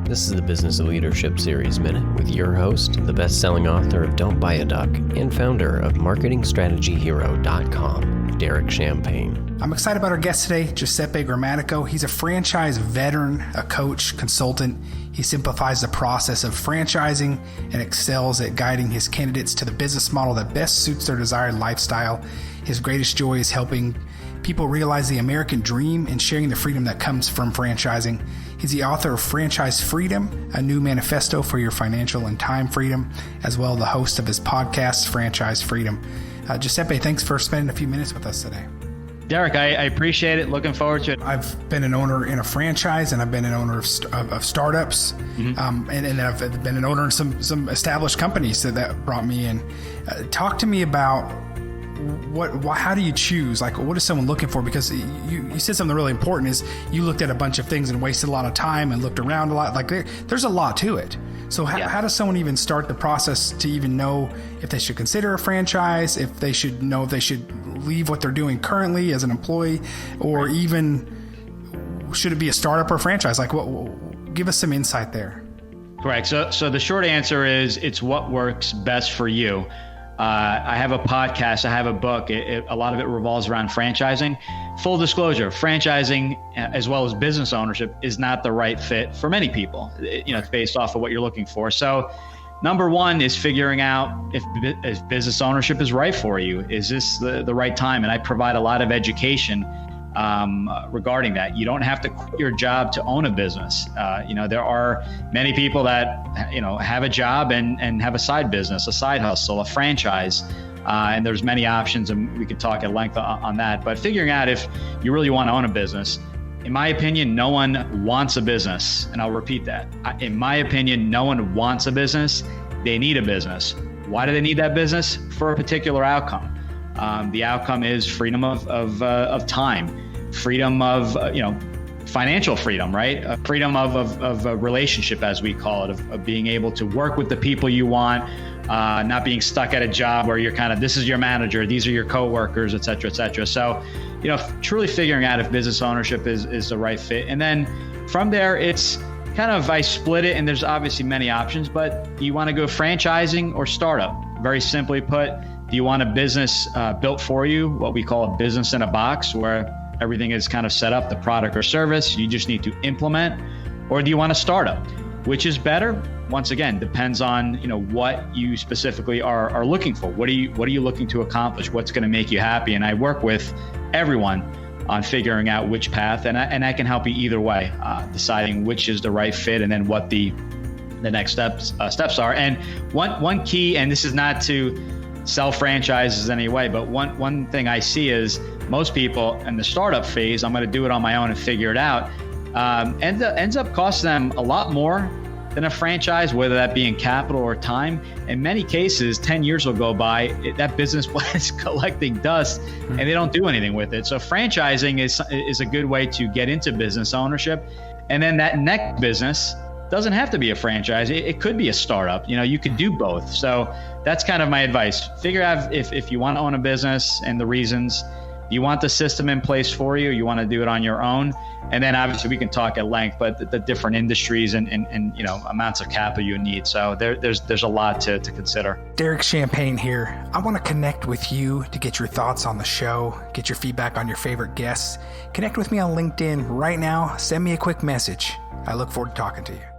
This is the Business of Leadership Series Minute with your host, the best-selling author of Don't Buy a Duck and founder of MarketingStrategyHero.com, Derek Champagne. I'm excited about our guest today, Giuseppe Grammatico. He's a franchise veteran, a coach, consultant. He simplifies the process of franchising and excels at guiding his candidates to the business model that best suits their desired lifestyle. His greatest joy is helping people realize the American dream and sharing the freedom that comes from franchising. He's the author of Franchise Freedom, a new manifesto for your financial and time freedom, as well as the host of his podcast, Franchise Freedom. Giuseppe, thanks for spending a few minutes with us today. Derek, I appreciate it. Looking forward to it. I've been an owner in a franchise, and I've been an owner of startups, and I've been an owner in some established companies that brought me in. Talk to me about how do you choose? Like, what is someone looking for? Because you said something really important is you looked at a bunch of things and wasted a lot of time and looked around a lot. Like there's a lot to it. So how does someone even start the process to even know if they should consider a franchise, if they should know if they should leave what they're doing currently as an employee, or even should it be a startup or a franchise? Like, give us some insight there. Correct. So the short answer is it's what works best for you. I have a podcast, I have a book. A lot of it revolves around franchising. Full disclosure, franchising as well as business ownership is not the right fit for many people. It's based off of what you're looking for. So number one is figuring out if business ownership is right for you. Is this the right time? And I provide a lot of education regarding that. You don't have to quit your job to own a business. There are many people that, have a job and have a side business, a side hustle, a franchise, and there's many options, and we could talk at length on that. But figuring out if you really want to own a business, in my opinion, no one wants a business. And I'll repeat that. In my opinion, no one wants a business. They need a business. Why do they need that business? For a particular outcome. The outcome is freedom of time. Freedom of, financial freedom, right? Freedom of a relationship, as we call it, of being able to work with the people you want, not being stuck at a job where you're this is your manager, these are your coworkers, et cetera, et cetera. So, truly figuring out if business ownership is the right fit. And then from there, it's I split it, and there's obviously many options, but do you want to go franchising or startup? Very simply put, do you want a business built for you, what we call a business in a box, where everything is set up, the product or service, you just need to implement? Or do you want a startup? Which is better? Once again, depends on what you specifically are looking for. What are you looking to accomplish? What's going to make you happy? And I work with everyone on figuring out which path, and I can help you either way, deciding which is the right fit, and then what the next steps are. And one key, and this is not to sell franchises anyway, but one thing I see is most people in the startup phase, I'm going to do it on my own and figure it out, ends up costing them a lot more than a franchise, whether that be in capital or time. In many cases, 10 years will go by, that business plan is collecting dust and they don't do anything with it. So franchising is a good way to get into business ownership. And then that next business doesn't have to be a franchise. It could be a startup. You could do both. So that's my advice. Figure out if you want to own a business and the reasons. You want the system in place for you. You want to do it on your own. And then obviously we can talk at length, but the different industries and amounts of capital you need. So there's a lot to consider. Derek Champagne here. I want to connect with you to get your thoughts on the show, get your feedback on your favorite guests. Connect with me on LinkedIn right now. Send me a quick message. I look forward to talking to you.